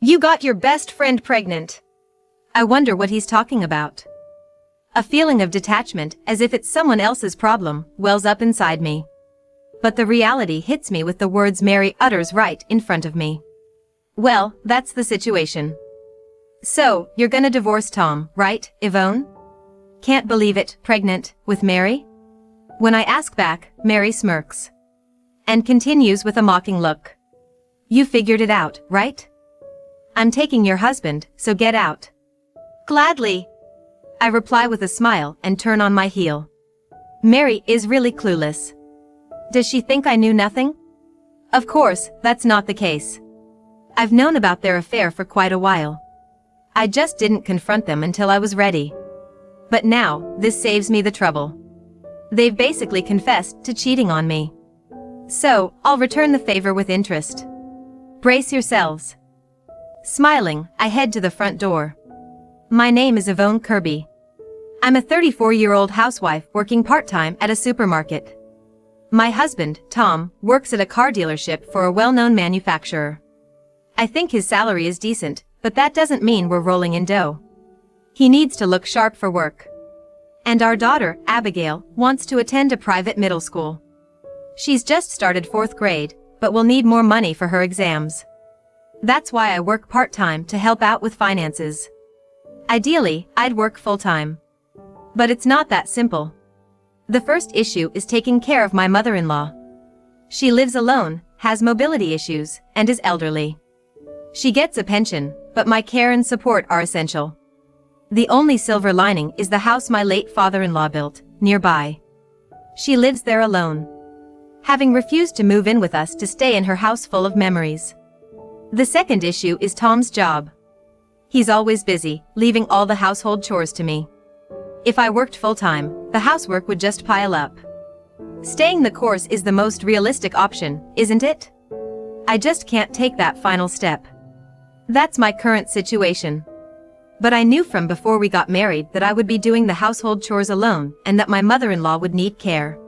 You got your best friend pregnant. I wonder what he's talking about. A feeling of detachment, as if it's someone else's problem, wells up inside me. But the reality hits me with the words Mary utters right in front of me. Well, that's the situation. So, you're gonna divorce Tom, right, Yvonne? Can't believe it, pregnant, with Mary? When I ask back, Mary smirks. And continues with a mocking look. You figured it out, right? I'm taking your husband, so get out. Gladly. I reply with a smile and turn on my heel. Mary is really clueless. Does she think I knew nothing? Of course, that's not the case. I've known about their affair for quite a while. I just didn't confront them until I was ready. But now, this saves me the trouble. They've basically confessed to cheating on me. So, I'll return the favor with interest. Brace yourselves. Smiling, I head to the front door. My name is Yvonne Kirby. I'm a 34-year-old housewife working part-time at a supermarket. My husband, Tom, works at a car dealership for a well-known manufacturer. I think his salary is decent, but that doesn't mean we're rolling in dough. He needs to look sharp for work. And our daughter, Abigail, wants to attend a private middle school. She's just started 4th grade, but will need more money for her exams. That's why I work part-time to help out with finances. Ideally, I'd work full-time. But it's not that simple. The first issue is taking care of my mother-in-law. She lives alone, has mobility issues, and is elderly. She gets a pension, but my care and support are essential. The only silver lining is the house my late father-in-law built, nearby. She lives there alone, having refused to move in with us to stay in her house full of memories. The second issue is Tom's job. He's always busy, leaving all the household chores to me. If I worked full-time, the housework would just pile up. Staying the course is the most realistic option, isn't it? I just can't take that final step. That's my current situation. But I knew from before we got married that I would be doing the household chores alone and that my mother-in-law would need care.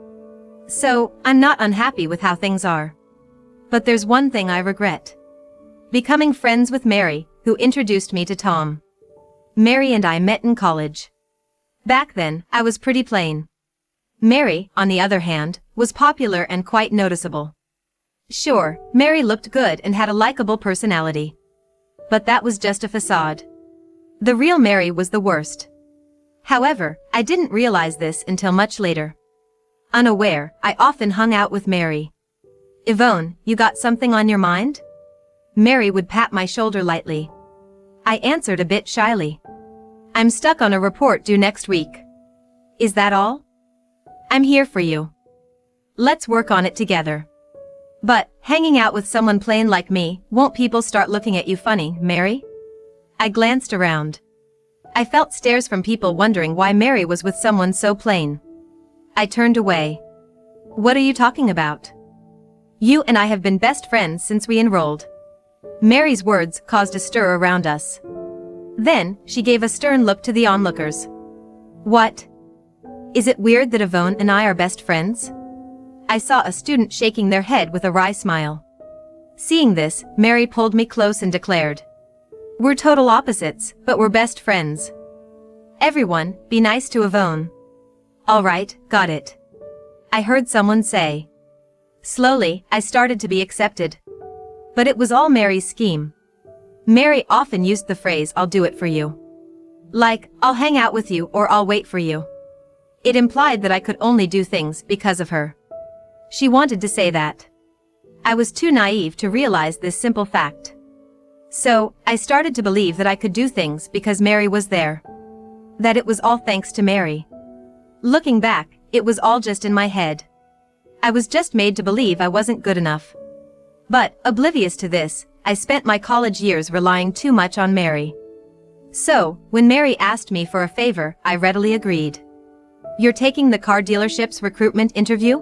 So, I'm not unhappy with how things are. But there's one thing I regret. Becoming friends with Mary, who introduced me to Tom. Mary and I met in college. Back then, I was pretty plain. Mary, on the other hand, was popular and quite noticeable. Sure, Mary looked good and had a likable personality. But that was just a facade. The real Mary was the worst. However, I didn't realize this until much later. Unaware, I often hung out with Mary. Yvonne, you got something on your mind? Mary would pat my shoulder lightly. I answered a bit shyly. I'm stuck on a report due next week. Is that all? I'm here for you. Let's work on it together. But, hanging out with someone plain like me, won't people start looking at you funny, Mary? I glanced around. I felt stares from people wondering why Mary was with someone so plain. I turned away. What are you talking about? You and I have been best friends since we enrolled. Mary's words caused a stir around us. Then, she gave a stern look to the onlookers. What? Is it weird that Yvonne and I are best friends? I saw a student shaking their head with a wry smile. Seeing this, Mary pulled me close and declared. We're total opposites, but we're best friends. Everyone, be nice to Yvonne. All right, got it. I heard someone say. Slowly, I started to be accepted. But it was all Mary's scheme. Mary often used the phrase, I'll do it for you. Like, I'll hang out with you or I'll wait for you. It implied that I could only do things because of her. She wanted to say that. I was too naive to realize this simple fact. So, I started to believe that I could do things because Mary was there. That it was all thanks to Mary. Looking back, it was all just in my head. I was just made to believe I wasn't good enough. But, oblivious to this, I spent my college years relying too much on Mary. So, when Mary asked me for a favor, I readily agreed. You're taking the car dealership's recruitment interview?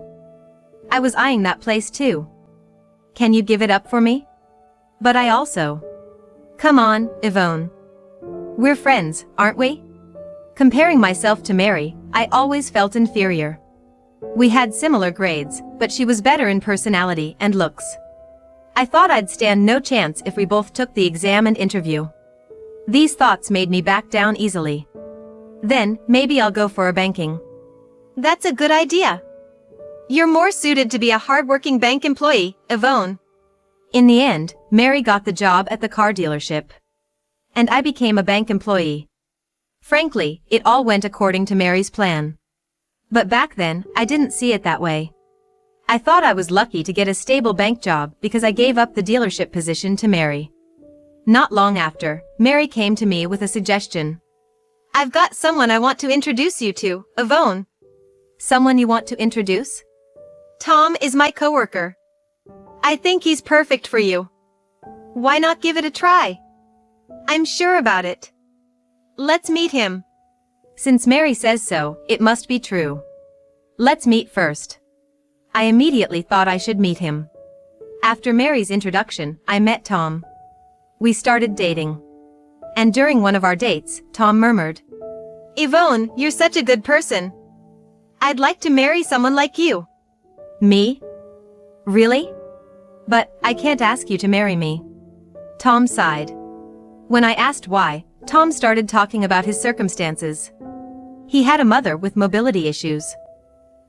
I was eyeing that place too. Can you give it up for me? But I also. Come on, Yvonne. We're friends, aren't we? Comparing myself to Mary, I always felt inferior. We had similar grades, but she was better in personality and looks. I thought I'd stand no chance if we both took the exam and interview. These thoughts made me back down easily. Then, maybe I'll go for a banking. That's a good idea. You're more suited to be a hardworking bank employee, Yvonne. In the end, Mary got the job at the car dealership. And I became a bank employee. Frankly, it all went according to Mary's plan. But back then, I didn't see it that way. I thought I was lucky to get a stable bank job because I gave up the dealership position to Mary. Not long after, Mary came to me with a suggestion. I've got someone I want to introduce you to, Yvonne. Someone you want to introduce? Tom is my coworker. I think he's perfect for you. Why not give it a try? I'm sure about it. Let's meet him. Since Mary says so, it must be true. Let's meet first. I immediately thought I should meet him. After Mary's introduction, I met Tom. We started dating. And during one of our dates, Tom murmured, Yvonne, you're such a good person. I'd like to marry someone like you. Me? Really? But I can't ask you to marry me. Tom sighed. When I asked why, Tom started talking about his circumstances. He had a mother with mobility issues.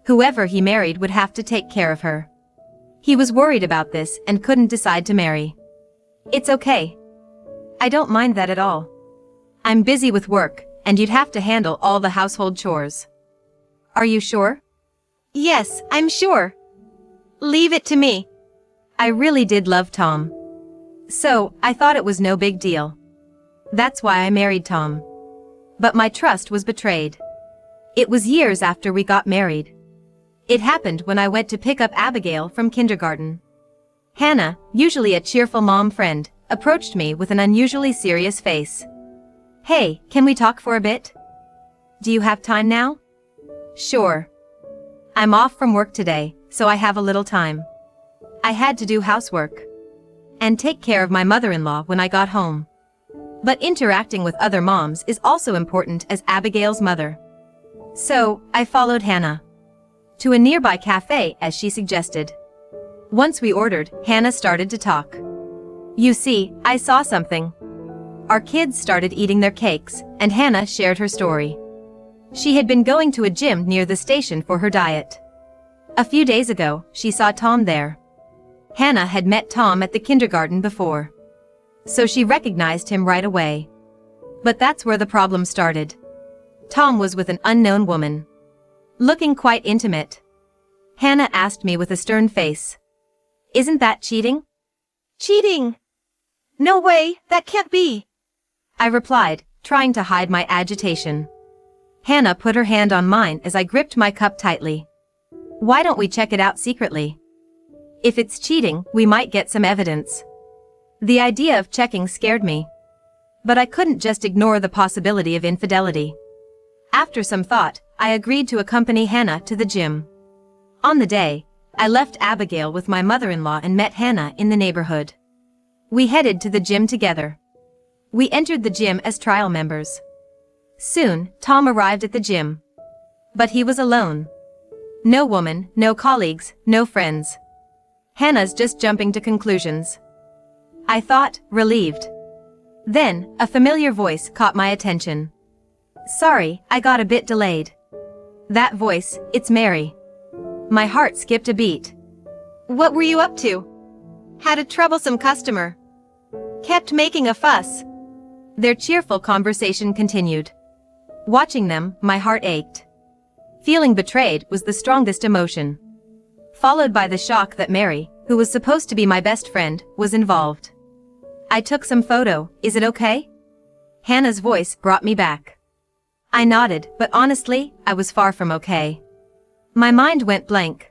Whoever he married would have to take care of her. He was worried about this and couldn't decide to marry. It's okay. I don't mind that at all. I'm busy with work, and you'd have to handle all the household chores. Are you sure? Yes, I'm sure. Leave it to me. I really did love Tom. So, I thought it was no big deal. That's why I married Tom. But my trust was betrayed. It was years after we got married. It happened when I went to pick up Abigail from kindergarten. Hannah, usually a cheerful mom friend, approached me with an unusually serious face. Hey, can we talk for a bit? Do you have time now? Sure. I'm off from work today, so I have a little time. I had to do housework and take care of my mother-in-law when I got home. But interacting with other moms is also important as Abigail's mother. So, I followed Hannah to a nearby cafe as she suggested. Once we ordered, Hannah started to talk. You see, I saw something. Our kids started eating their cakes, and Hannah shared her story. She had been going to a gym near the station for her diet. A few days ago, she saw Tom there. Hannah had met Tom at the kindergarten before. So she recognized him right away. But that's where the problem started. Tom was with an unknown woman. Looking quite intimate. Hannah asked me with a stern face. Isn't that cheating? Cheating? No way, that can't be. I replied, trying to hide my agitation. Hannah put her hand on mine as I gripped my cup tightly. Why don't we check it out secretly? If it's cheating, we might get some evidence. The idea of checking scared me. But I couldn't just ignore the possibility of infidelity. After some thought, I agreed to accompany Hannah to the gym. On the day, I left Abigail with my mother-in-law and met Hannah in the neighborhood. We headed to the gym together. We entered the gym as trial members. Soon, Tom arrived at the gym. But he was alone. No woman, no colleagues, no friends. Hannah's just jumping to conclusions. I thought, relieved. Then, a familiar voice caught my attention. Sorry, I got a bit delayed. That voice, it's Mary. My heart skipped a beat. What were you up to? Had a troublesome customer. Kept making a fuss. Their cheerful conversation continued. Watching them, my heart ached. Feeling betrayed was the strongest emotion. Followed by the shock that Mary, who was supposed to be my best friend, was involved. I took some photo, is it okay? Hannah's voice brought me back. I nodded, but honestly, I was far from okay. My mind went blank.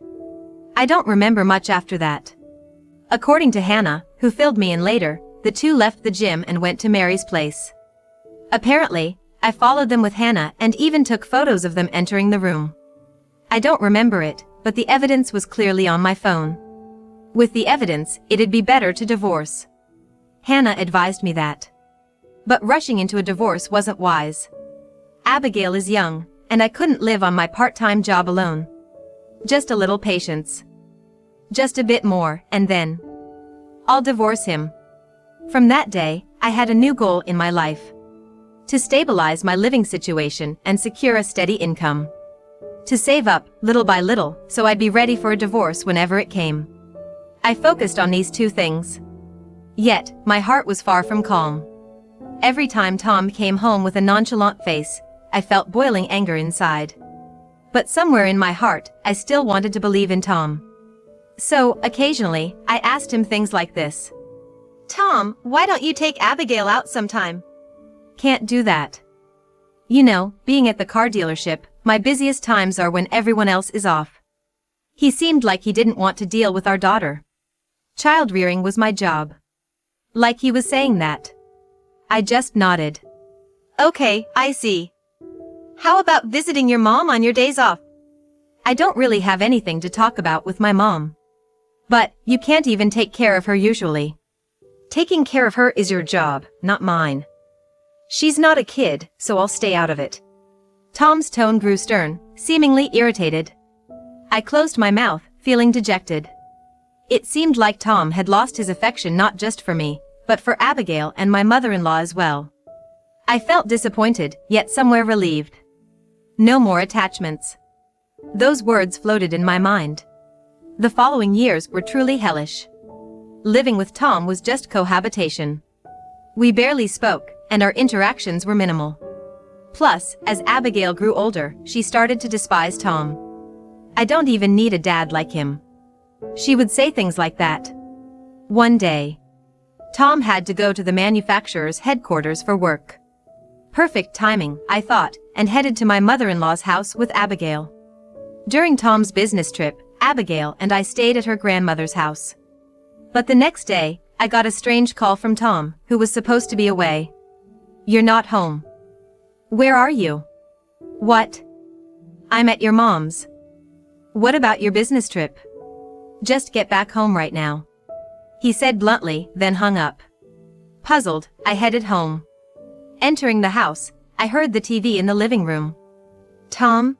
I don't remember much after that. According to Hannah, who filled me in later, the two left the gym and went to Mary's place. Apparently, I followed them with Hannah and even took photos of them entering the room. I don't remember it, but the evidence was clearly on my phone. With the evidence, it'd be better to divorce. Hannah advised me that. But rushing into a divorce wasn't wise. Abigail is young, and I couldn't live on my part-time job alone. Just a little patience. Just a bit more, and then. I'll divorce him. From that day, I had a new goal in my life. To stabilize my living situation and secure a steady income. To save up, little by little, so I'd be ready for a divorce whenever it came. I focused on these two things. Yet, my heart was far from calm. Every time Tom came home with a nonchalant face, I felt boiling anger inside. But somewhere in my heart, I still wanted to believe in Tom. So, occasionally, I asked him things like this. Tom, why don't you take Abigail out sometime? Can't do that. You know, being at the car dealership, my busiest times are when everyone else is off. He seemed like he didn't want to deal with our daughter. Child rearing was my job. Like he was saying that. I just nodded. Okay, I see. How about visiting your mom on your days off? I don't really have anything to talk about with my mom. But, you can't even take care of her usually. Taking care of her is your job, not mine. She's not a kid, so I'll stay out of it. Tom's tone grew stern, seemingly irritated. I closed my mouth, feeling dejected. It seemed like Tom had lost his affection not just for me, but for Abigail and my mother-in-law as well. I felt disappointed, yet somewhere relieved. No more attachments. Those words floated in my mind. The following years were truly hellish. Living with Tom was just cohabitation. We barely spoke, and our interactions were minimal. Plus, as Abigail grew older, she started to despise Tom. I don't even need a dad like him. She would say things like that. One day, Tom had to go to the manufacturer's headquarters for work. Perfect timing, I thought, and headed to my mother-in-law's house with Abigail. During Tom's business trip, Abigail and I stayed at her grandmother's house. But the next day, I got a strange call from Tom, who was supposed to be away. You're not home. Where are you? What? I'm at your mom's. What about your business trip? Just get back home right now. He said bluntly, then hung up. Puzzled, I headed home. Entering the house, I heard the TV in the living room. Tom?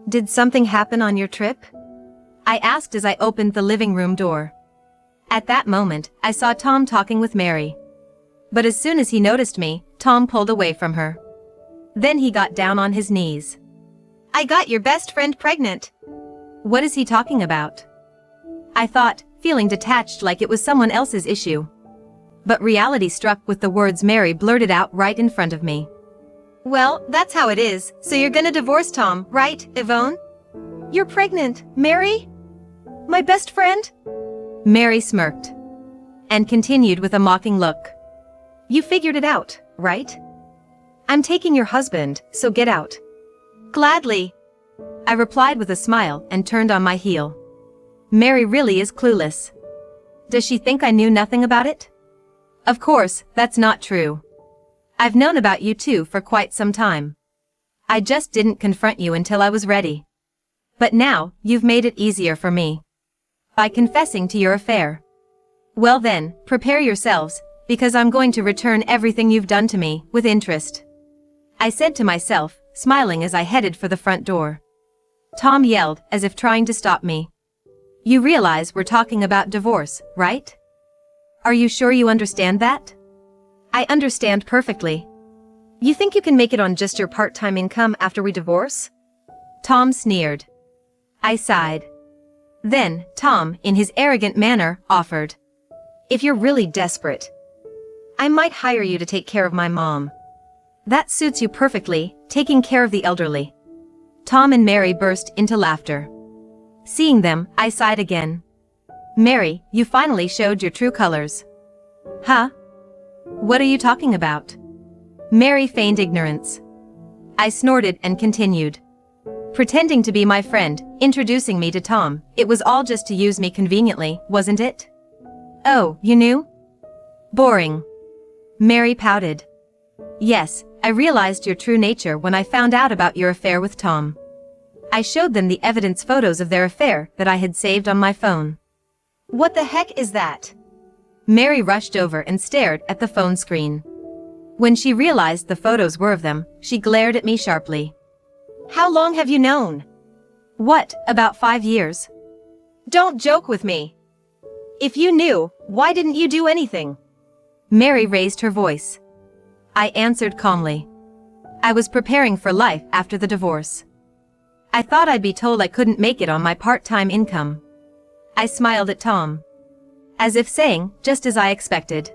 Did something happen on your trip? I asked as I opened the living room door. At that moment, I saw Tom talking with Mary. But as soon as he noticed me, Tom pulled away from her. Then he got down on his knees. I got your best friend pregnant. What is he talking about? I thought, feeling detached like it was someone else's issue. But reality struck with the words Mary blurted out right in front of me. Well, that's how it is, so you're gonna divorce Tom, right, Yvonne? You're pregnant, Mary? My best friend? Mary smirked. And continued with a mocking look. You figured it out, right? I'm taking your husband, so get out. Gladly. I replied with a smile and turned on my heel. Mary really is clueless. Does she think I knew nothing about it? Of course, that's not true. I've known about you two for quite some time. I just didn't confront you until I was ready. But now, you've made it easier for me. By confessing to your affair. Well then, prepare yourselves, because I'm going to return everything you've done to me, with interest. I said to myself, smiling as I headed for the front door. Tom yelled, as if trying to stop me. You realize we're talking about divorce, right? Are you sure you understand that? I understand perfectly. You think you can make it on just your part-time income after we divorce? Tom sneered. I sighed. Then, Tom, in his arrogant manner, offered. If you're really desperate, I might hire you to take care of my mom. That suits you perfectly, taking care of the elderly. Tom and Mary burst into laughter. Seeing them, I sighed again. Mary, you finally showed your true colors. Huh? What are you talking about? Mary feigned ignorance. I snorted and continued. Pretending to be my friend, introducing me to Tom, it was all just to use me conveniently, wasn't it? Oh, you knew? Boring. Mary pouted. Yes, I realized your true nature when I found out about your affair with Tom. I showed them the evidence photos of their affair that I had saved on my phone. What the heck is that? Mary rushed over and stared at the phone screen. When she realized the photos were of them, she glared at me sharply. How long have you known? What, about 5 years? Don't joke with me. If you knew, why didn't you do anything? Mary raised her voice. I answered calmly. I was preparing for life after the divorce. I thought I'd be told I couldn't make it on my part-time income. I smiled at Tom, as if saying, just as I expected.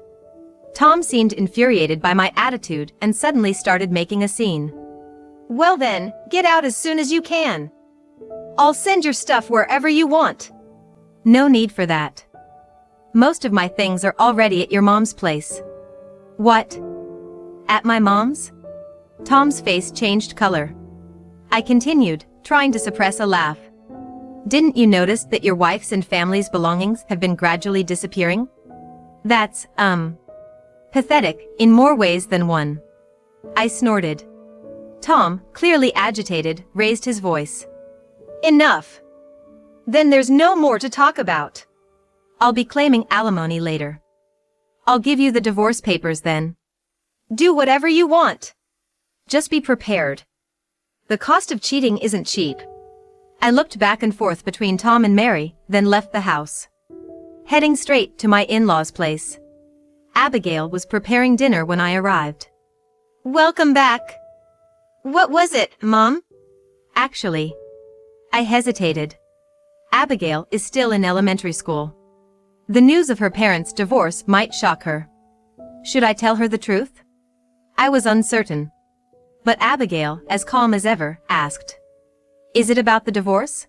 Tom seemed infuriated by my attitude and suddenly started making a scene. Well then, get out as soon as you can. I'll send your stuff wherever you want. No need for that. Most of my things are already at your mom's place. What? At my mom's? Tom's face changed color. I continued, trying to suppress a laugh. Didn't you notice that your wife's and family's belongings have been gradually disappearing? That's, pathetic, in more ways than one. I snorted. Tom, clearly agitated, raised his voice. Enough. Then there's no more to talk about. I'll be claiming alimony later. I'll give you the divorce papers then. Do whatever you want. Just be prepared. The cost of cheating isn't cheap. I looked back and forth between Tom and Mary, then left the house, heading straight to my in-laws' place. Abigail was preparing dinner when I arrived. Welcome back. What was it, Mom? Actually, I hesitated. Abigail is still in elementary school. The news of her parents' divorce might shock her. Should I tell her the truth? I was uncertain. But Abigail, as calm as ever, asked, Is it about the divorce?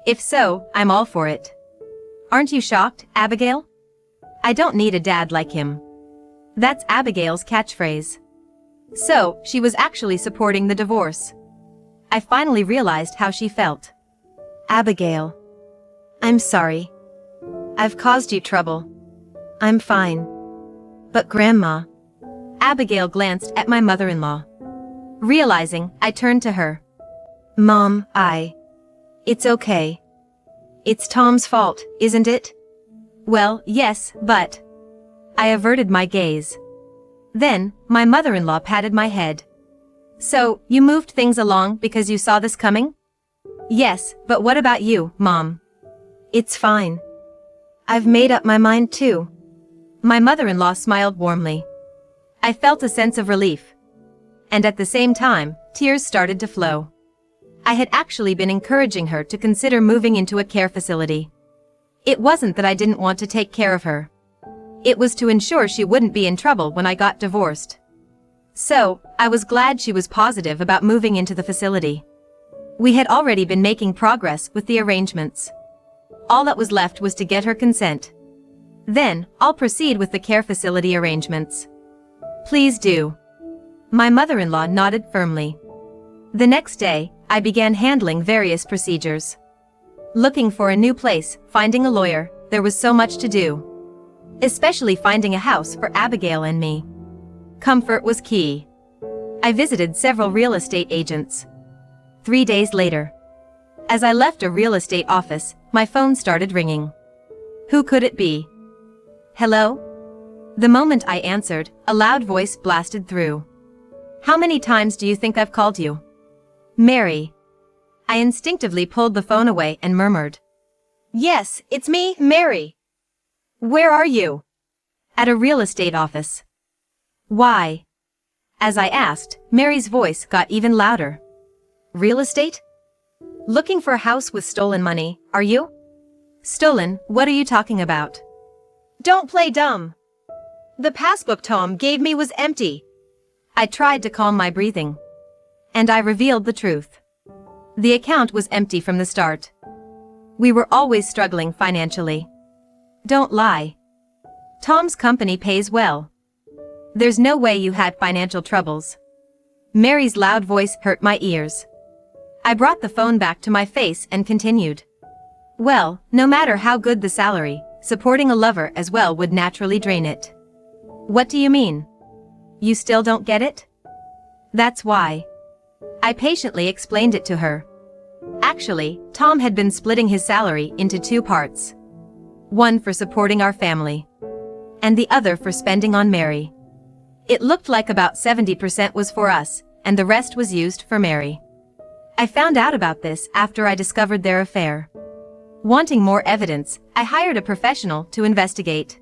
If so, I'm all for it. Aren't you shocked, Abigail? I don't need a dad like him. That's Abigail's catchphrase. So, she was actually supporting the divorce. I finally realized how she felt. Abigail. I'm sorry. I've caused you trouble. I'm fine. But Grandma. Abigail glanced at my mother-in-law. Realizing, I turned to her. Mom, It's okay. It's Tom's fault, isn't it? Well, yes, but... I averted my gaze. Then, my mother-in-law patted my head. So, you moved things along because you saw this coming? Yes, but what about you, Mom? It's fine. I've made up my mind too. My mother-in-law smiled warmly. I felt a sense of relief. And at the same time, tears started to flow. I had actually been encouraging her to consider moving into a care facility. It wasn't that I didn't want to take care of her. It was to ensure she wouldn't be in trouble when I got divorced. So, I was glad she was positive about moving into the facility. We had already been making progress with the arrangements. All that was left was to get her consent. Then, I'll proceed with the care facility arrangements. Please do. My mother-in-law nodded firmly. The next day, I began handling various procedures. Looking for a new place, finding a lawyer, there was so much to do. Especially finding a house for Abigail and me. Comfort was key. I visited several real estate agents. 3 days later, as I left a real estate office, my phone started ringing. Who could it be? Hello? The moment I answered, a loud voice blasted through. How many times do you think I've called you? Mary. I instinctively pulled the phone away and murmured. Yes, it's me, Mary. Where are you? At a real estate office. Why? As I asked, Mary's voice got even louder. Real estate? Looking for a house with stolen money, are you? Stolen, what are you talking about? Don't play dumb. The passbook Tom gave me was empty. I tried to calm my breathing. And I revealed the truth. The account was empty from the start. We were always struggling financially. Don't lie. Tom's company pays well. There's no way you had financial troubles. Mary's loud voice hurt my ears. I brought the phone back to my face and continued. Well, no matter how good the salary, supporting a lover as well would naturally drain it. What do you mean? You still don't get it? That's why. I patiently explained it to her. Actually, Tom had been splitting his salary into 2 parts. One for supporting our family. And the other for spending on Mary. It looked like about 70% was for us, and the rest was used for Mary. I found out about this after I discovered their affair. Wanting more evidence, I hired a professional to investigate.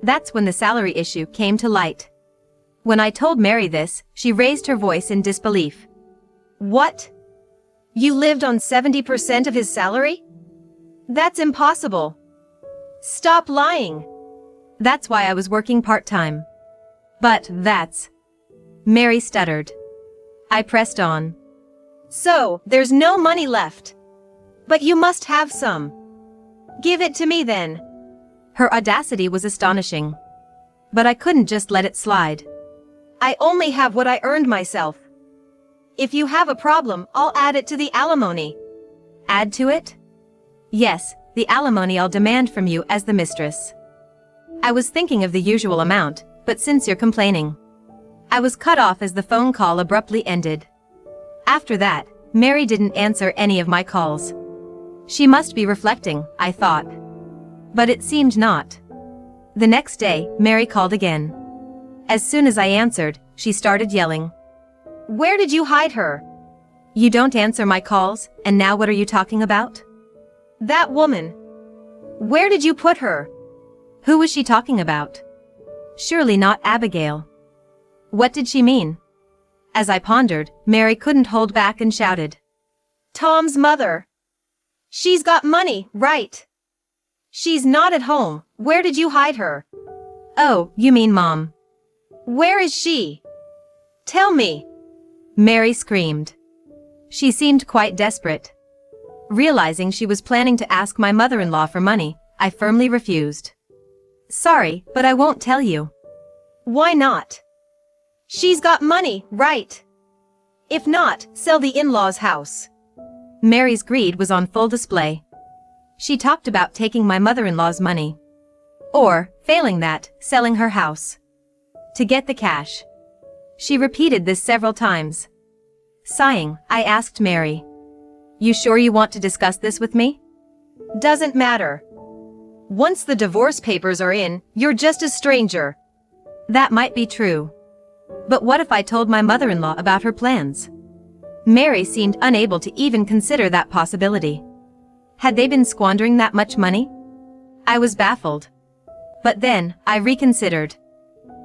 That's when the salary issue came to light. When I told Mary this, she raised her voice in disbelief. What? You lived on 70% of his salary? That's impossible. Stop lying. That's why I was working part-time. But that's... Mary stuttered. I pressed on. So, there's no money left. But you must have some. Give it to me then. Her audacity was astonishing. But I couldn't just let it slide. I only have what I earned myself. If you have a problem, I'll add it to the alimony. Add to it? Yes, the alimony I'll demand from you as the mistress. I was thinking of the usual amount, but since you're complaining. I was cut off as the phone call abruptly ended. After that, Mary didn't answer any of my calls. She must be reflecting, I thought. But it seemed not. The next day, Mary called again. As soon as I answered, she started yelling. Where did you hide her? You don't answer my calls, and now what are you talking about? That woman. Where did you put her? Who was she talking about? Surely not Abigail. What did she mean? As I pondered, Mary couldn't hold back and shouted. Tom's mother. She's got money, right? She's not at home. Where did you hide her? Oh, you mean Mom. Where is she? Tell me. Mary screamed. She seemed quite desperate. Realizing she was planning to ask my mother-in-law for money, I firmly refused. Sorry, but I won't tell you. Why not? She's got money, right? If not, sell the in-laws' house. Mary's greed was on full display. She talked about taking my mother-in-law's money. Or, failing that, selling her house. To get the cash. She repeated this several times. Sighing, I asked Mary. You sure you want to discuss this with me? Doesn't matter. Once the divorce papers are in, you're just a stranger. That might be true. But what if I told my mother-in-law about her plans? Mary seemed unable to even consider that possibility. Had they been squandering that much money? I was baffled. But then, I reconsidered.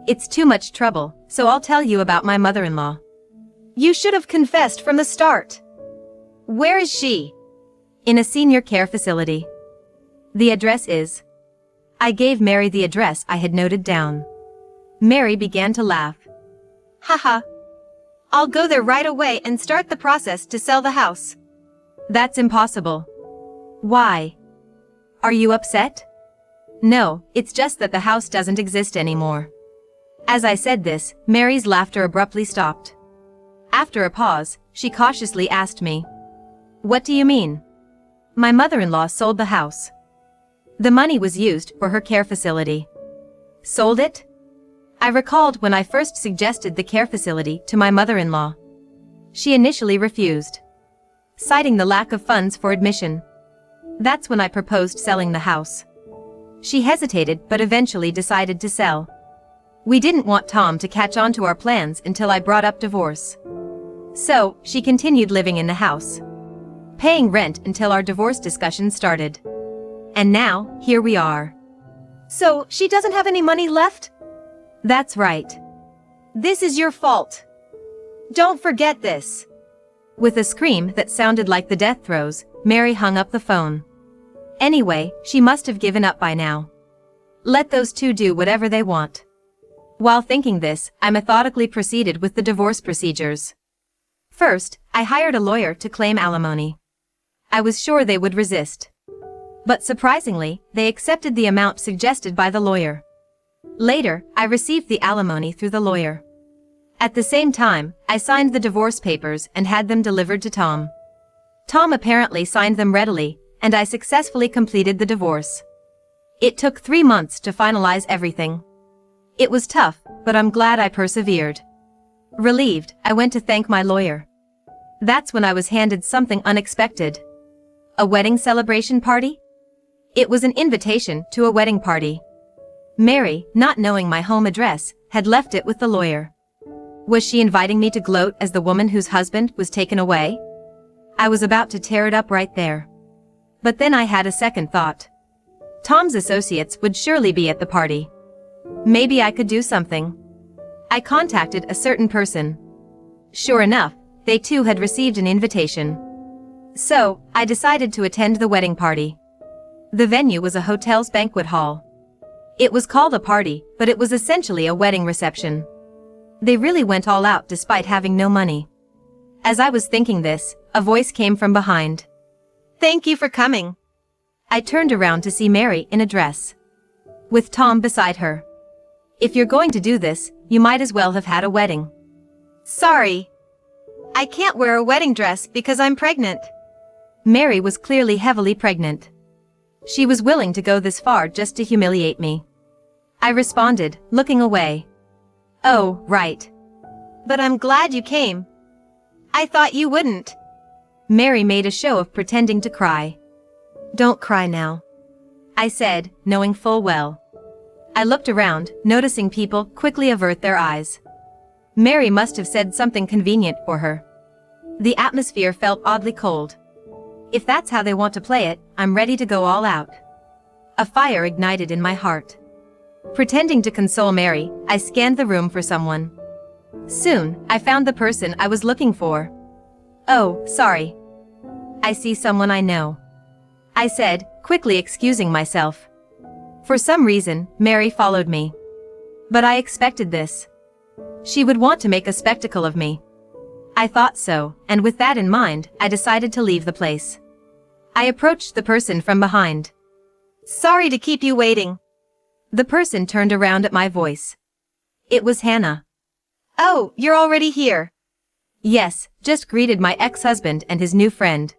It's too much trouble, so I'll tell you about my mother-in-law. You should have confessed from the start. Where is she? In a senior care facility. The address is... I gave Mary the address I had noted down. Mary began to laugh. Haha. I'll go there right away and start the process to sell the house. That's impossible. Why? Are you upset? No, it's just that the house doesn't exist anymore. As I said this, Mary's laughter abruptly stopped. After a pause, she cautiously asked me. What do you mean? My mother-in-law sold the house. The money was used for her care facility. Sold it? I recalled when I first suggested the care facility to my mother-in-law. She initially refused, citing the lack of funds for admission. That's when I proposed selling the house. She hesitated but eventually decided to sell. We didn't want Tom to catch on to our plans until I brought up divorce. So, she continued living in the house, paying rent until our divorce discussion started. And now, here we are. So, she doesn't have any money left? That's right. This is your fault. Don't forget this. With a scream that sounded like the death throes, Mary hung up the phone. Anyway, she must have given up by now. Let those two do whatever they want. While thinking this, I methodically proceeded with the divorce procedures. First, I hired a lawyer to claim alimony. I was sure they would resist. But surprisingly, they accepted the amount suggested by the lawyer. Later, I received the alimony through the lawyer. At the same time, I signed the divorce papers and had them delivered to Tom. Tom apparently signed them readily, and I successfully completed the divorce. It took 3 months to finalize everything. It was tough, but I'm glad I persevered. Relieved, I went to thank my lawyer. That's when I was handed something unexpected. A wedding celebration party? It was an invitation to a wedding party. Mary, not knowing my home address, had left it with the lawyer. Was she inviting me to gloat as the woman whose husband was taken away? I was about to tear it up right there. But then I had a second thought. Tom's associates would surely be at the party. Maybe I could do something. I contacted a certain person. Sure enough, they too had received an invitation. So, I decided to attend the wedding party. The venue was a hotel's banquet hall. It was called a party, but it was essentially a wedding reception. They really went all out despite having no money. As I was thinking this, a voice came from behind. Thank you for coming. I turned around to see Mary in a dress, with Tom beside her. If you're going to do this, you might as well have had a wedding. Sorry. I can't wear a wedding dress because I'm pregnant. Mary was clearly heavily pregnant. She was willing to go this far just to humiliate me. I responded, looking away. Oh, right. But I'm glad you came. I thought you wouldn't. Mary made a show of pretending to cry. Don't cry now, I said, knowing full well. I looked around, noticing people quickly avert their eyes. Mary must have said something convenient for her. The atmosphere felt oddly cold. If that's how they want to play it, I'm ready to go all out. A fire ignited in my heart. Pretending to console Mary, I scanned the room for someone. Soon, I found the person I was looking for. Oh, sorry. I see someone I know, I said, quickly excusing myself. For some reason, Mary followed me. But I expected this. She would want to make a spectacle of me. I thought so, and with that in mind, I decided to leave the place. I approached the person from behind. Sorry to keep you waiting. The person turned around at my voice. It was Hannah. Oh, you're already here. Yes, just greeted my ex-husband and his new friend.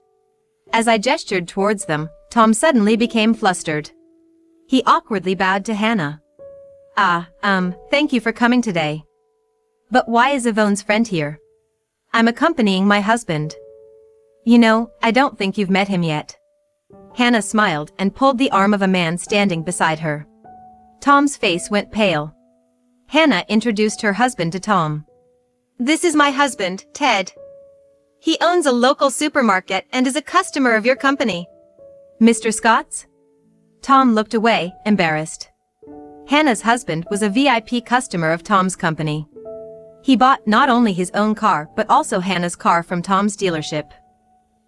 As I gestured towards them, Tom suddenly became flustered. He awkwardly bowed to Hannah. Thank you for coming today. But why is Yvonne's friend here? I'm accompanying my husband. You know, I don't think you've met him yet. Hannah smiled and pulled the arm of a man standing beside her. Tom's face went pale. Hannah introduced her husband to Tom. This is my husband, Ted. He owns a local supermarket and is a customer of your company. Mr. Scott's? Tom looked away, embarrassed. Hannah's husband was a VIP customer of Tom's company. He bought not only his own car but also Hannah's car from Tom's dealership.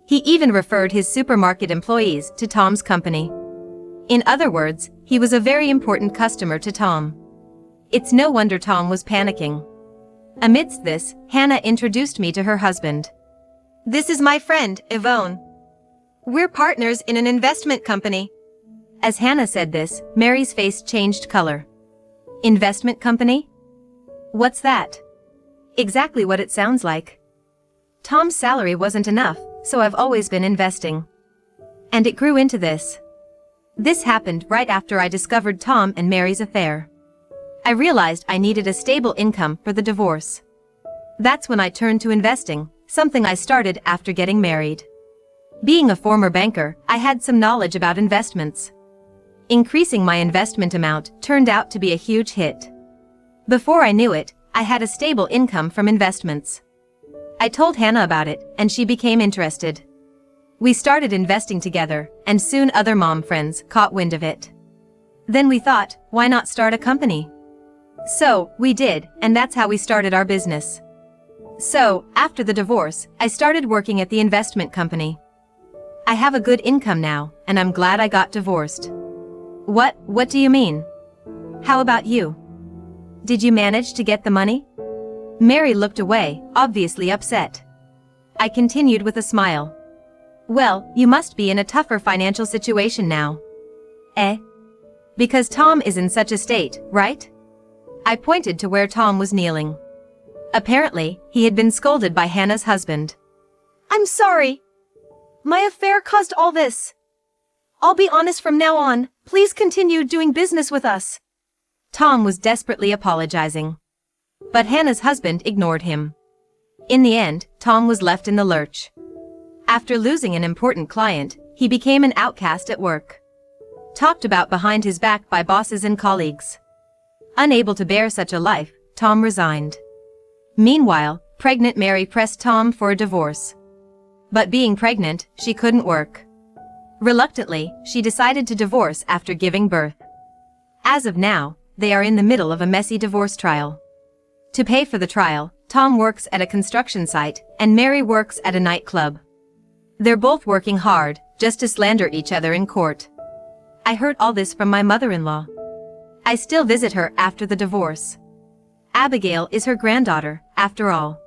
He even referred his supermarket employees to Tom's company. In other words, he was a very important customer to Tom. It's no wonder Tom was panicking. Amidst this, Hannah introduced me to her husband. This is my friend, Yvonne. We're partners in an investment company. As Hannah said this, Mary's face changed color. Investment company? What's that? Exactly what it sounds like. Tom's salary wasn't enough, so I've always been investing. And it grew into this. This happened right after I discovered Tom and Mary's affair. I realized I needed a stable income for the divorce. That's when I turned to investing, something I started after getting married. Being a former banker, I had some knowledge about investments. Increasing my investment amount turned out to be a huge hit. Before I knew it, I had a stable income from investments. I told Hannah about it, and she became interested. We started investing together, and soon other mom friends caught wind of it. Then we thought, why not start a company? So, we did, and that's how we started our business. So, after the divorce, I started working at the investment company. I have a good income now, and I'm glad I got divorced. What do you mean? How about you? Did you manage to get the money? Mary looked away, obviously upset. I continued with a smile. Well, you must be in a tougher financial situation now. Because Tom is in such a state, right? I pointed to where Tom was kneeling. Apparently, he had been scolded by Hannah's husband. I'm sorry. My affair caused all this. I'll be honest from now on, please continue doing business with us. Tom was desperately apologizing. But Hannah's husband ignored him. In the end, Tom was left in the lurch. After losing an important client, he became an outcast at work. Talked about behind his back by bosses and colleagues. Unable to bear such a life, Tom resigned. Meanwhile, pregnant Mary pressed Tom for a divorce. But being pregnant, she couldn't work. Reluctantly, she decided to divorce after giving birth. As of now, they are in the middle of a messy divorce trial. To pay for the trial, Tom works at a construction site, and Mary works at a nightclub. They're both working hard, just to slander each other in court. I heard all this from my mother-in-law. I still visit her after the divorce. Abigail is her granddaughter, after all.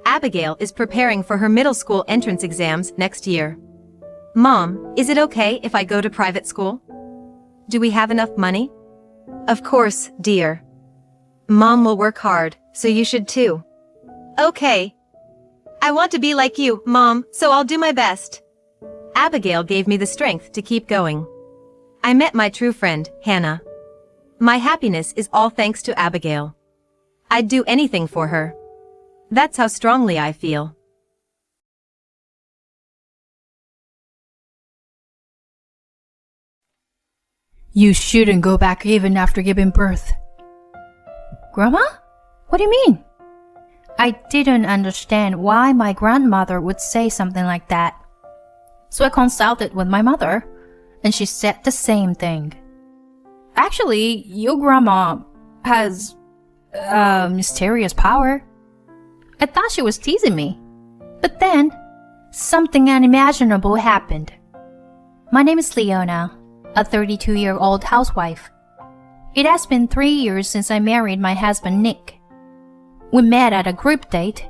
Abigail is preparing for her middle school entrance exams next year. Mom, is it okay if I go to private school? Do we have enough money? Of course, dear. Mom will work hard, so you should too. Okay. I want to be like you, Mom, so I'll do my best. Abigail gave me the strength to keep going. I met my true friend, Hannah. My happiness is all thanks to Abigail. I'd do anything for her. That's how strongly I feel. You shouldn't go back even after giving birth. Grandma? What do you mean? I didn't understand why my grandmother would say something like that. So I consulted with my mother, and she said the same thing. Actually, your grandma has mysterious power. I thought she was teasing me. But then, something unimaginable happened. My name is Leona, a 32-year-old housewife. It has been 3 years since I married my husband Nick. We met at a group date,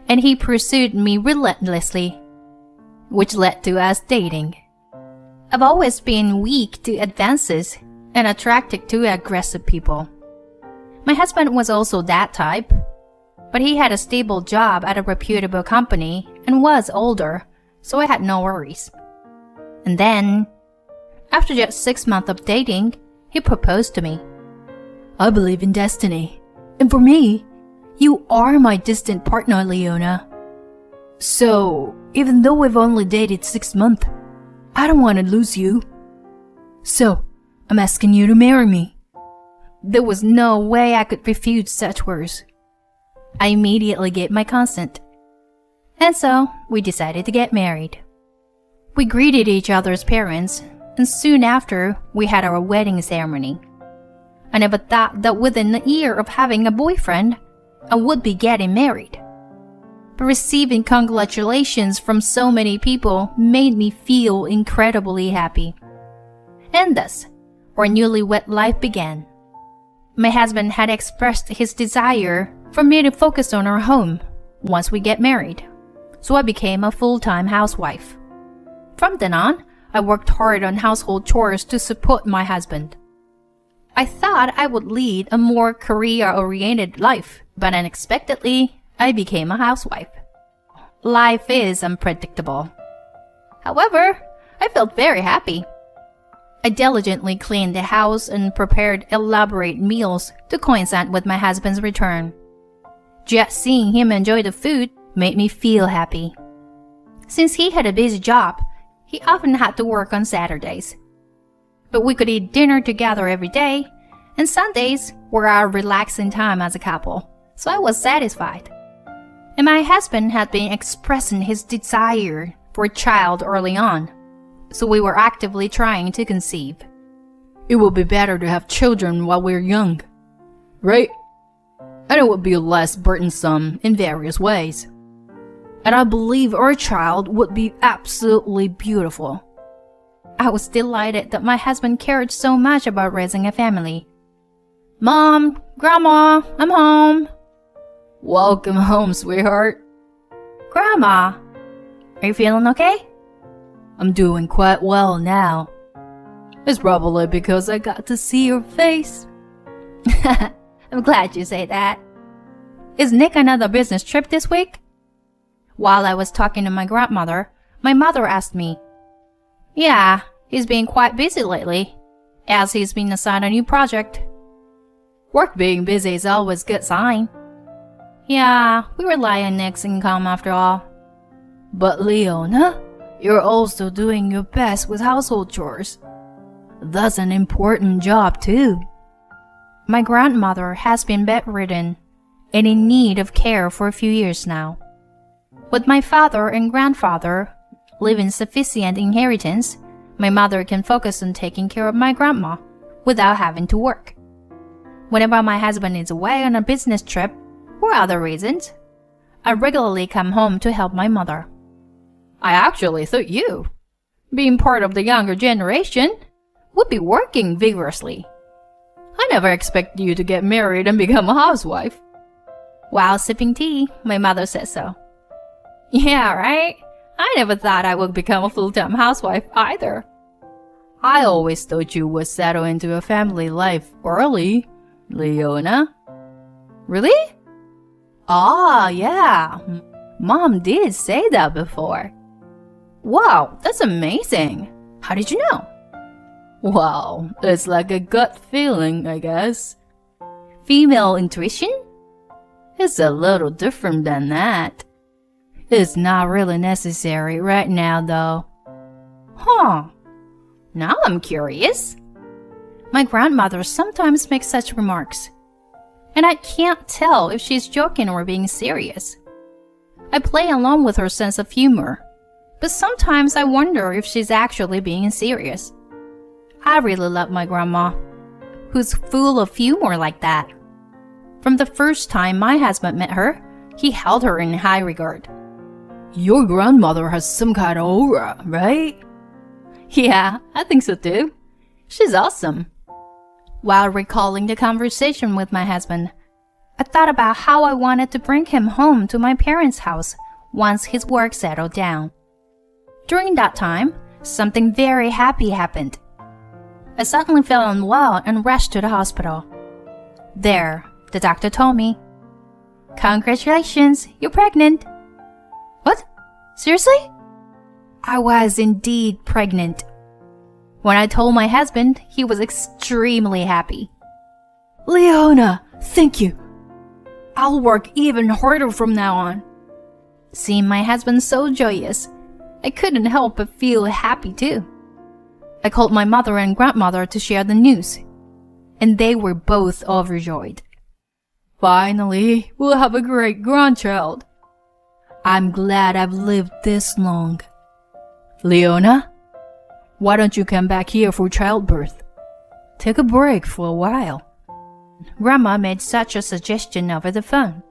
and he pursued me relentlessly, which led to us dating. I've always been weak to advances and attracted to aggressive people. My husband was also that type, but he had a stable job at a reputable company and was older, so I had no worries. And then, after just 6 months of dating, he proposed to me. I believe in destiny, and for me, you are my distant partner, Leona. So, even though we've only dated 6 months, I don't want to lose you. So, I'm asking you to marry me. There was no way I could refuse such words. I immediately gave my consent. And so, we decided to get married. We greeted each other's parents, and soon after, we had our wedding ceremony. I never thought that within a year of having a boyfriend, I would be getting married. But receiving congratulations from so many people made me feel incredibly happy. And thus, our newlywed life began. My husband had expressed his desire for me to focus on our home once we get married, so I became a full-time housewife. From then on, I worked hard on household chores to support my husband. I thought I would lead a more career-oriented life, but unexpectedly, I became a housewife. Life is unpredictable. However, I felt very happy. I diligently cleaned the house and prepared elaborate meals to coincide with my husband's return. Just seeing him enjoy the food made me feel happy. Since he had a busy job, he often had to work on Saturdays. But we could eat dinner together every day, and Sundays were our relaxing time as a couple, so I was satisfied. And my husband had been expressing his desire for a child early on, so we were actively trying to conceive. It would be better to have children while we're young, right? And it would be less burdensome in various ways. And I believe our child would be absolutely beautiful. I was delighted that my husband cared so much about raising a family. Mom, Grandma, I'm home. Welcome home, sweetheart. Grandma, are you feeling okay? I'm doing quite well now. It's probably because I got to see your face. I'm glad you say that. Is Nick another business trip this week? While I was talking to my grandmother, my mother asked me. Yeah, he's been quite busy lately, as he's been assigned a new project. Work being busy is always a good sign. Yeah, we rely on Nick's income after all. But Leona, you're also doing your best with household chores. That's an important job too. My grandmother has been bedridden and in need of care for a few years now. With my father and grandfather leaving sufficient inheritance, My mother can focus on taking care of my grandma without having to work. Whenever my husband is away on a business trip or other reasons, I regularly come home to help my mother. I actually thought you, being part of the younger generation, would be working vigorously. I never expected you to get married and become a housewife. While sipping tea, my mother said so. Yeah, right? I never thought I would become a full-time housewife either. I always thought you would settle into a family life early, Leona. Really? Ah, yeah. Mom did say that before. Wow, that's amazing. How did you know? Well, it's like a gut feeling, I guess. Female intuition? It's a little different than that. It's not really necessary right now, though. Huh. Now I'm curious. My grandmother sometimes makes such remarks, and I can't tell if she's joking or being serious. I play along with her sense of humor, but sometimes I wonder if she's actually being serious. I really love my grandma, who's full of humor like that. From the first time my husband met her, he held her in high regard. Your grandmother has some kind of aura, right? Yeah, I think so too. She's awesome. While recalling the conversation with my husband, I thought about how I wanted to bring him home to my parents' house once his work settled down. During that time, something very happy happened. I suddenly felt unwell and rushed to the hospital. There, the doctor told me, "Congratulations, you're pregnant." What? Seriously? I was indeed pregnant. When I told my husband, he was extremely happy. Leona, thank you. I'll work even harder from now on. Seeing my husband so joyous, I couldn't help but feel happy too. I called my mother and grandmother to share the news, and they were both overjoyed. Finally, we'll have a great grandchild. I'm glad I've lived this long. Leona, why don't you come back here for childbirth? Take a break for a while. Grandma made such a suggestion over the phone.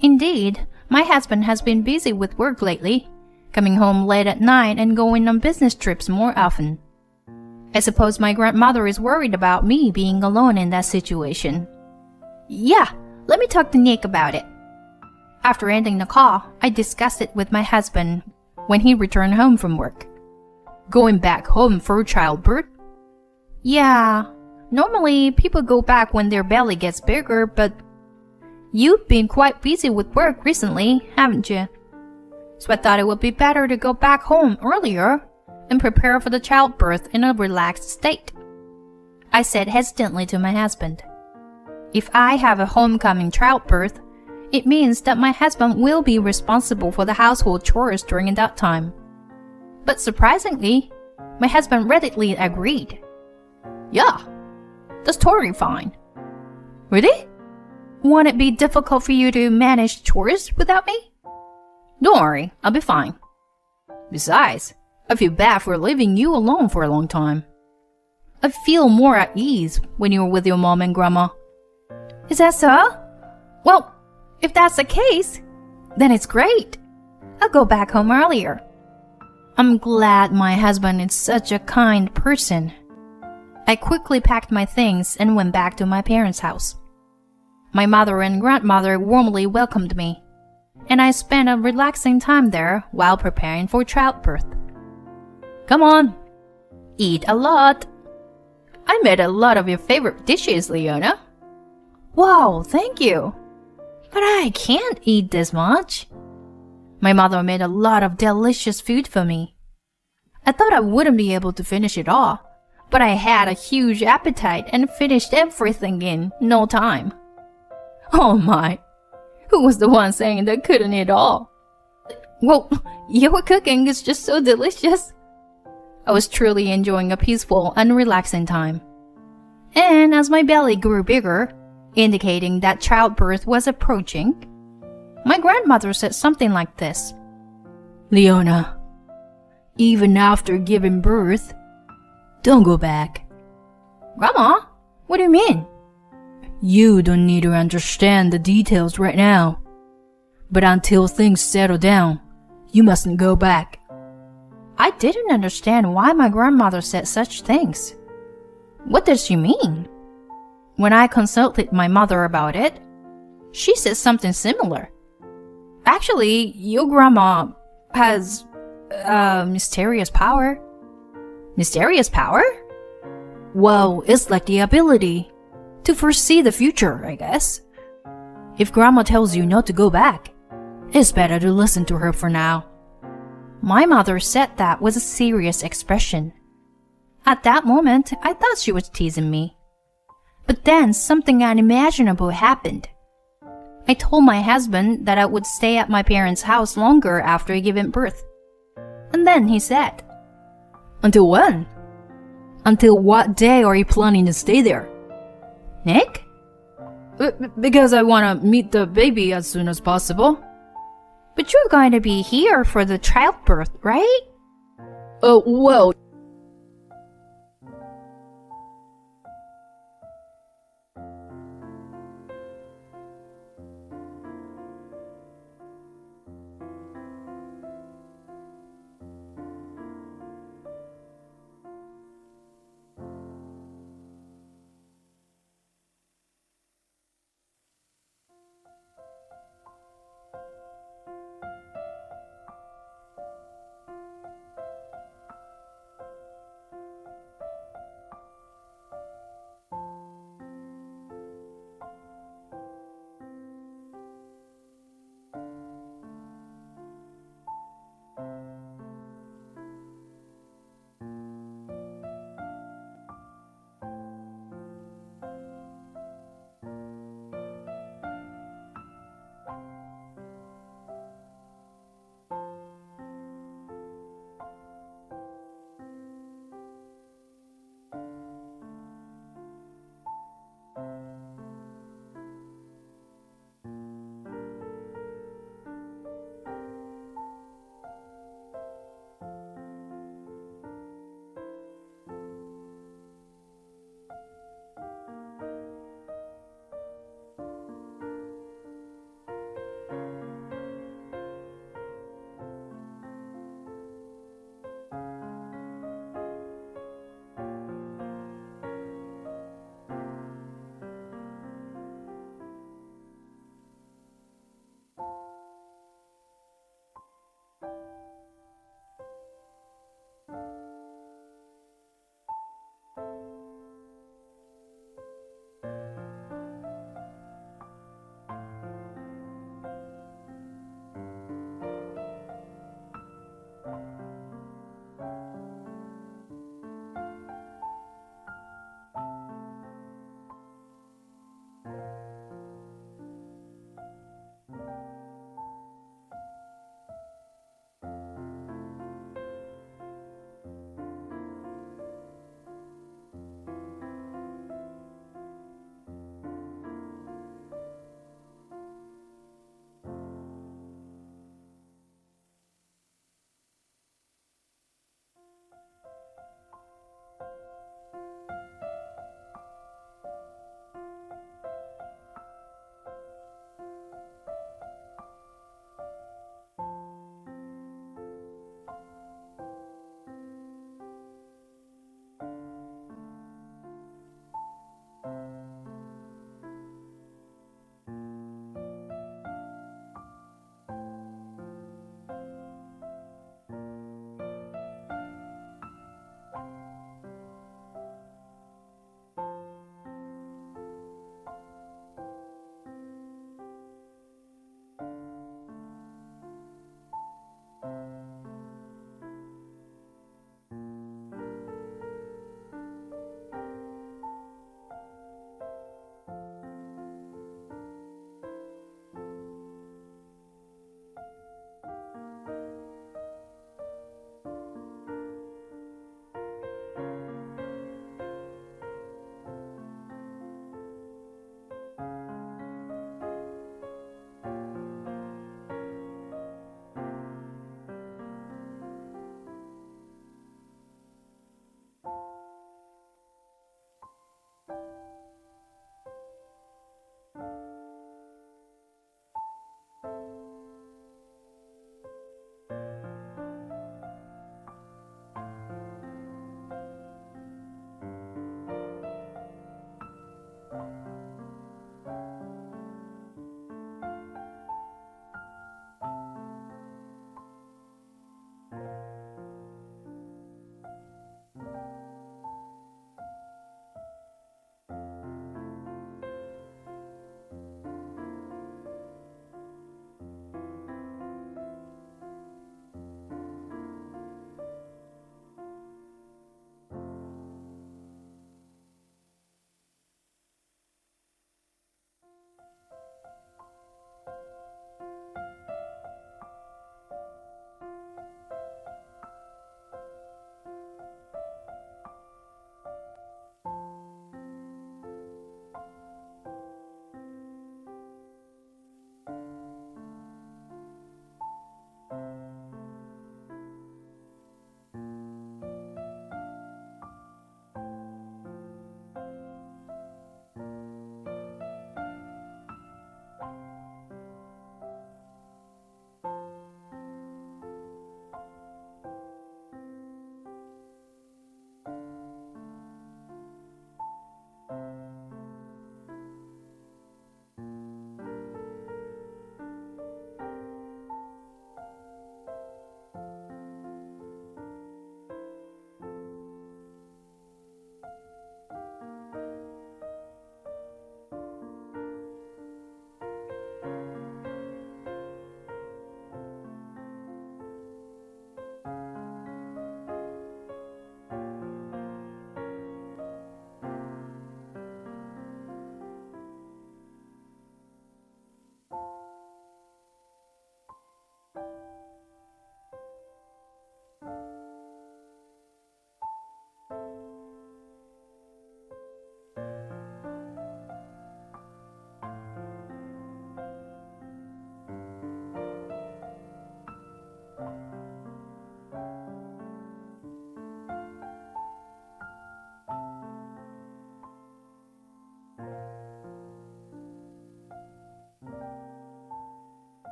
Indeed, my husband has been busy with work lately, coming home late at night and going on business trips more often. I suppose my grandmother is worried about me being alone in that situation. Yeah, let me talk to Nick about it. After ending the call, I discussed it with my husband when he returned home from work. Going back home for childbirth? Yeah, normally people go back when their belly gets bigger, but you've been quite busy with work recently, haven't you? So I thought it would be better to go back home earlier and prepare for the childbirth in a relaxed state. I said hesitantly to my husband, if I have a homecoming childbirth, it means that my husband will be responsible for the household chores during that time. But surprisingly, my husband readily agreed. Yeah, that's totally fine. Really? Won't it be difficult for you to manage chores without me? Don't worry, I'll be fine. Besides, I feel bad for leaving you alone for a long time. I feel more at ease when you're with your mom and grandma. Is that so? Well, if that's the case, then it's great. I'll go back home earlier. I'm glad my husband is such a kind person. I quickly packed my things and went back to my parents' house. My mother and grandmother warmly welcomed me, and I spent a relaxing time there while preparing for childbirth. Come on, eat a lot. I made a lot of your favorite dishes, Leona. Wow, thank you. But I can't eat this much. My mother made a lot of delicious food for me. I thought I wouldn't be able to finish it all, but I had a huge appetite and finished everything in no time. Oh my, who was the one saying that I couldn't eat all? Well, your cooking is just so delicious. I was truly enjoying a peaceful and relaxing time. And as my belly grew bigger, indicating that childbirth was approaching, my grandmother said something like this. Leona, even after giving birth. Don't go back. Grandma, what do you mean? You don't need to understand the details right now. But until things settle down, you mustn't go back. I didn't understand why my grandmother said such things. What does she mean? When I consulted my mother about it, she said something similar. Actually, your grandma has mysterious power. Mysterious power? Well, it's like the ability to foresee the future, I guess. If grandma tells you not to go back, it's better to listen to her for now. My mother said that with a serious expression. At that moment, I thought she was teasing me. But then something unimaginable happened. I told my husband that I would stay at my parents' house longer after giving birth. And then he said, Until when? Until what day are you planning to stay there? Nick? Because I want to meet the baby as soon as possible. But you're going to be here for the childbirth, right? Oh, well,